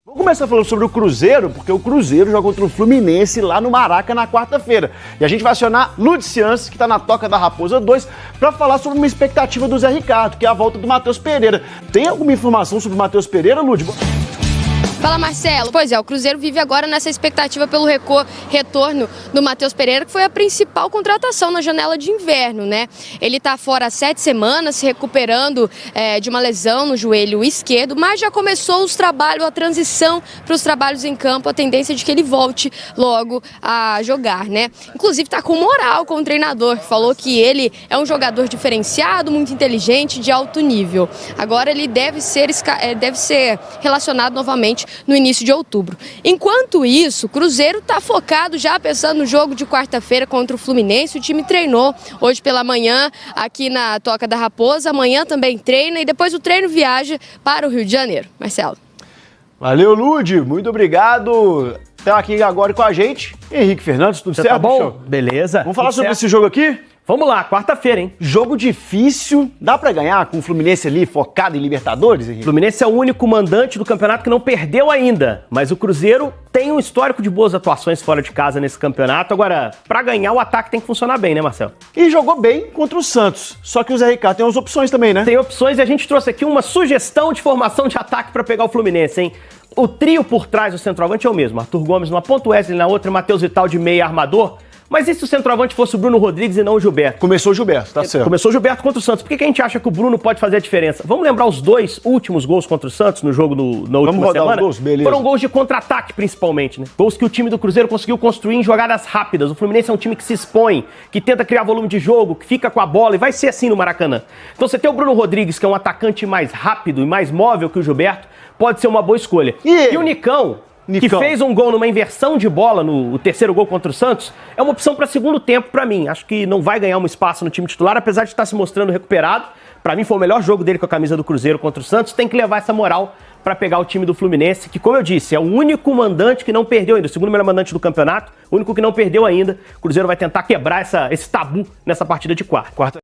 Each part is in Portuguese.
Vamos começar falando sobre o Cruzeiro, porque o Cruzeiro joga contra o Fluminense lá no Maraca na quarta-feira. E a gente vai acionar Ludicians, que está na Toca da Raposa 2, para falar sobre uma expectativa do Zé Ricardo, que é a volta do Matheus Pereira. Tem alguma informação sobre o Matheus Pereira, Lud? Fala, Marcelo. Pois é, o Cruzeiro vive agora nessa expectativa pelo retorno do Matheus Pereira, que foi a principal contratação na janela de inverno, né? Ele tá fora há 7 semanas, se recuperando de uma lesão no joelho esquerdo, mas já começou os trabalhos, a transição para os trabalhos em campo, a tendência de que ele volte logo a jogar, né? Inclusive tá com moral com o treinador, que falou que ele é um jogador diferenciado, muito inteligente, de alto nível. Agora ele deve ser relacionado novamente no início de outubro. Enquanto isso, o Cruzeiro está focado já pensando no jogo de quarta-feira contra o Fluminense. O time treinou hoje pela manhã aqui na Toca da Raposa, amanhã também treina e depois o treino viaja para o Rio de Janeiro. Marcelo. Valeu, Lud, muito obrigado. Tá aqui agora com a gente, Henrique Fernandes, tudo certo? Tá bom? Show? Beleza. Vamos falar sobre esse jogo aqui? Vamos lá, quarta-feira, hein? Jogo difícil, dá pra ganhar com o Fluminense ali focado em Libertadores, Henrique? O Fluminense é o único mandante do campeonato que não perdeu ainda, mas o Cruzeiro tem um histórico de boas atuações fora de casa nesse campeonato. Agora, pra ganhar o ataque tem que funcionar bem, né, Marcelo? E jogou bem contra o Santos, só que o Zé Ricardo tem umas opções também, né? Tem opções e a gente trouxe aqui uma sugestão de formação de ataque pra pegar o Fluminense, hein? O trio por trás do centroavante é o mesmo, Arthur Gomes numa ponta, Wesley na outra, Matheus Vital de meia armador. Mas e se o centroavante fosse o Bruno Rodrigues e não o Gilberto? Começou o Gilberto, tá certo. Começou o Gilberto contra o Santos. Por que a gente acha que o Bruno pode fazer a diferença? Vamos lembrar os 2 últimos gols contra o Santos no jogo na última semana? Os gols? Beleza. Foram gols de contra-ataque, principalmente, né? Gols que o time do Cruzeiro conseguiu construir em jogadas rápidas. O Fluminense é um time que se expõe, que tenta criar volume de jogo, que fica com a bola e vai ser assim no Maracanã. Então você tem o Bruno Rodrigues, que é um atacante mais rápido e mais móvel que o Gilberto, pode ser uma boa escolha. E o Nicão, que fez um gol numa inversão de bola no terceiro gol contra o Santos, é uma opção para segundo tempo para mim. Acho que não vai ganhar um espaço no time titular, apesar de estar se mostrando recuperado. Para mim foi o melhor jogo dele com a camisa do Cruzeiro contra o Santos. Tem que levar essa moral para pegar o time do Fluminense, que, como eu disse, é o único mandante que não perdeu ainda, o segundo melhor mandante do campeonato, o único que não perdeu ainda. O Cruzeiro vai tentar quebrar esse tabu nessa partida de quarta.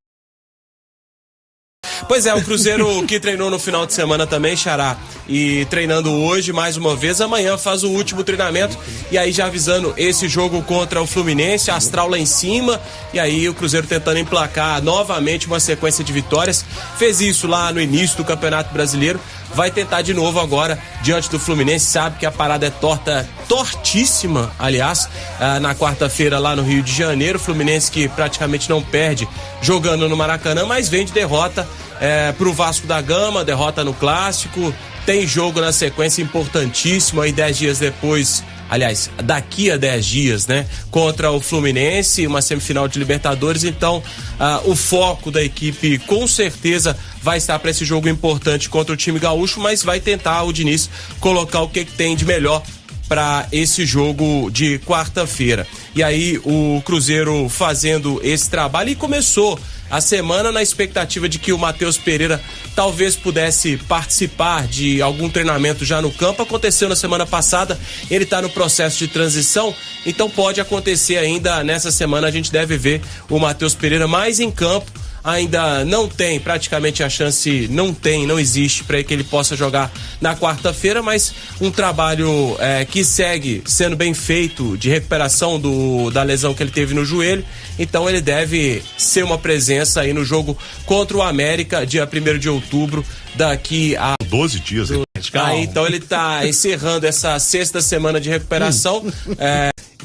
Pois é, o Cruzeiro que treinou no final de semana também, Xará, e treinando hoje mais uma vez, amanhã faz o último treinamento, e aí já avisando esse jogo contra o Fluminense, astral lá em cima, e aí o Cruzeiro tentando emplacar novamente uma sequência de vitórias, fez isso lá no início do Campeonato Brasileiro, vai tentar de novo agora diante do Fluminense, sabe que a parada é tortíssima, aliás, na quarta-feira lá no Rio de Janeiro, Fluminense que praticamente não perde jogando no Maracanã, mas vem de derrota pro Vasco da Gama, derrota no Clássico, tem jogo na sequência importantíssimo aí 10 dias depois, aliás, daqui a 10 dias, né, contra o Fluminense, uma semifinal de Libertadores, então o foco da equipe com certeza vai estar para esse jogo importante contra o time gaúcho, mas vai tentar o Diniz colocar o que tem de melhor para esse jogo de quarta-feira. E aí o Cruzeiro fazendo esse trabalho e começou a semana na expectativa de que o Matheus Pereira talvez pudesse participar de algum treinamento já no campo. Aconteceu na semana passada, ele está no processo de transição, então pode acontecer ainda nessa semana, a gente deve ver o Matheus Pereira mais em campo. Ainda não tem, praticamente a chance não existe para que ele possa jogar na quarta-feira, mas um trabalho que segue sendo bem feito de recuperação da lesão que ele teve no joelho, então ele deve ser uma presença aí no jogo contra o América, dia 1º de outubro, daqui a 12 dias. Então ele está encerrando essa 6ª semana de recuperação,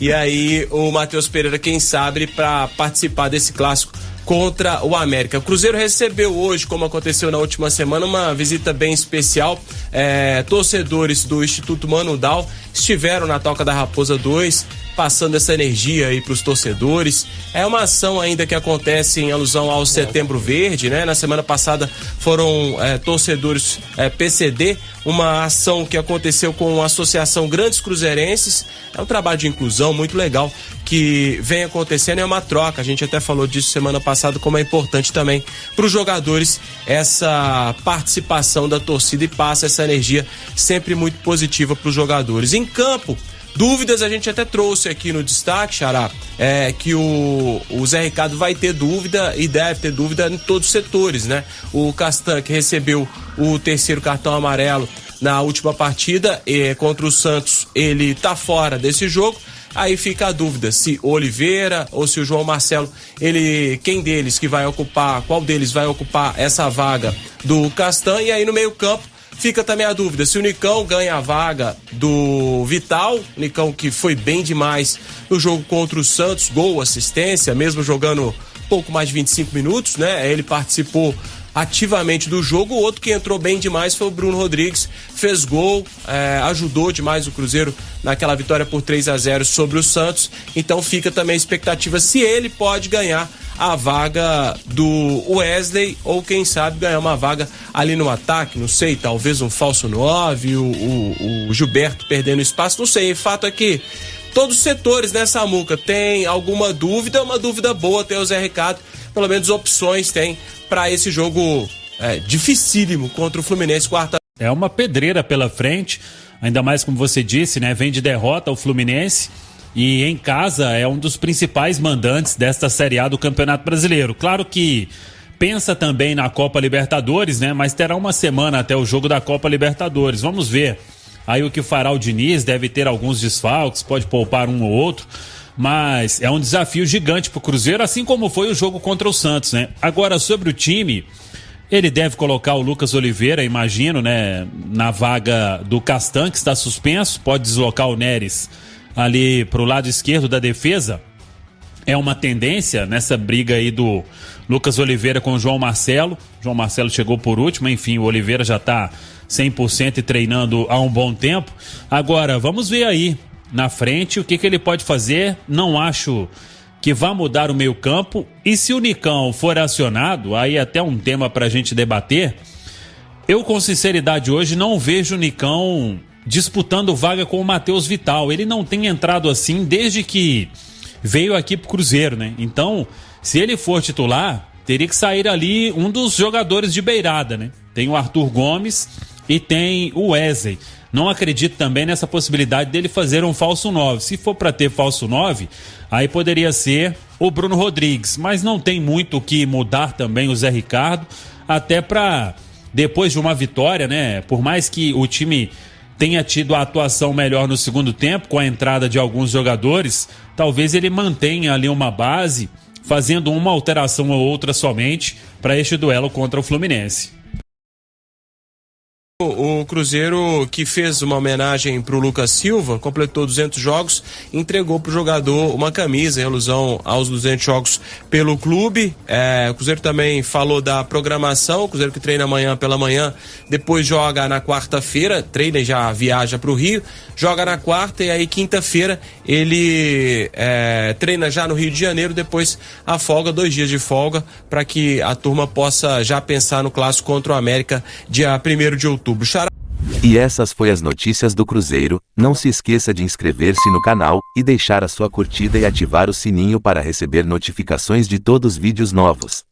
e aí o Matheus Pereira, quem sabe, para participar desse clássico contra o América. O Cruzeiro recebeu hoje, como aconteceu na última semana, uma visita bem especial. Torcedores do Instituto Mano Dal estiveram na Toca da Raposa 2, passando essa energia aí para os torcedores. É uma ação ainda que acontece em alusão ao Setembro Verde, né? Na semana passada foram torcedores PCD, uma ação que aconteceu com a Associação Grandes Cruzeirenses. É um trabalho de inclusão muito legal que vem acontecendo, é uma troca. A gente até falou disso semana passada, como é importante também para os jogadores essa participação da torcida e passa essa energia sempre muito positiva para os jogadores. Em campo, dúvidas a gente até trouxe aqui no destaque, Xará, que o Zé Ricardo vai ter dúvida e deve ter dúvida em todos os setores, né? O Castan, que recebeu o terceiro cartão amarelo na última partida contra o Santos, ele tá fora desse jogo. Aí fica a dúvida se o Oliveira ou se o João Marcelo, qual deles vai ocupar essa vaga do Castan. E aí no meio campo fica também a dúvida se o Nicão ganha a vaga do Vital, Nicão que foi bem demais no jogo contra o Santos, gol, assistência, mesmo jogando pouco mais de 25 minutos, né? Ele participou ativamente do jogo. O outro que entrou bem demais foi o Bruno Rodrigues, fez gol, ajudou demais o Cruzeiro naquela vitória por 3-0 sobre o Santos. Então fica também a expectativa se ele pode ganhar a vaga do Wesley ou quem sabe ganhar uma vaga ali no ataque, não sei, talvez um falso 9, o Gilberto perdendo espaço, não sei. O fato é que todos os setores, né, Samuca, tem alguma dúvida, uma dúvida boa, tem o Zé Ricardo, pelo menos opções tem para esse jogo dificílimo contra o Fluminense quarta. É uma pedreira pela frente, ainda mais como você disse, né, vem de derrota o Fluminense e em casa é um dos principais mandantes desta Série A do Campeonato Brasileiro. Claro que pensa também na Copa Libertadores, né, mas terá uma semana até o jogo da Copa Libertadores, vamos ver. Aí o que fará o Diniz, deve ter alguns desfalques, pode poupar um ou outro, mas é um desafio gigante pro Cruzeiro, assim como foi o jogo contra o Santos, né? Agora, sobre o time, ele deve colocar o Lucas Oliveira, imagino, né, na vaga do Castan, que está suspenso, pode deslocar o Neres ali pro lado esquerdo da defesa. É uma tendência nessa briga aí do Lucas Oliveira com o João Marcelo. João Marcelo chegou por último, enfim, o Oliveira já tá 100% e treinando há um bom tempo. Agora, vamos ver aí na frente o que ele pode fazer. Não acho que vá mudar o meio campo. E se o Nicão for acionado, aí até um tema pra gente debater, eu com sinceridade hoje não vejo o Nicão disputando vaga com o Matheus Vital. Ele não tem entrado assim desde que veio aqui pro Cruzeiro, né? Então, se ele for titular, teria que sair ali um dos jogadores de beirada, né? Tem o Arthur Gomes e tem o Wesley. Não acredito também nessa possibilidade dele fazer um falso 9. Se for para ter falso 9, aí poderia ser o Bruno Rodrigues. Mas não tem muito o que mudar também o Zé Ricardo, até para depois de uma vitória, né? Por mais que o time tenha tido a atuação melhor no segundo tempo, com a entrada de alguns jogadores, talvez ele mantenha ali uma base, fazendo uma alteração ou outra somente para este duelo contra o Fluminense. O Cruzeiro, que fez uma homenagem para o Lucas Silva, completou 200 jogos, entregou para o jogador uma camisa em alusão aos 200 jogos pelo clube. O Cruzeiro também falou da programação. O Cruzeiro que treina amanhã pela manhã, depois joga na quarta-feira, treina e já viaja para o Rio, joga na quarta e aí quinta-feira ele treina já no Rio de Janeiro, depois a folga, 2 dias de folga, para que a turma possa já pensar no clássico contra o América, dia 1º de outubro. E essas foi as notícias do Cruzeiro. Não se esqueça de inscrever-se no canal e deixar a sua curtida e ativar o sininho para receber notificações de todos os vídeos novos.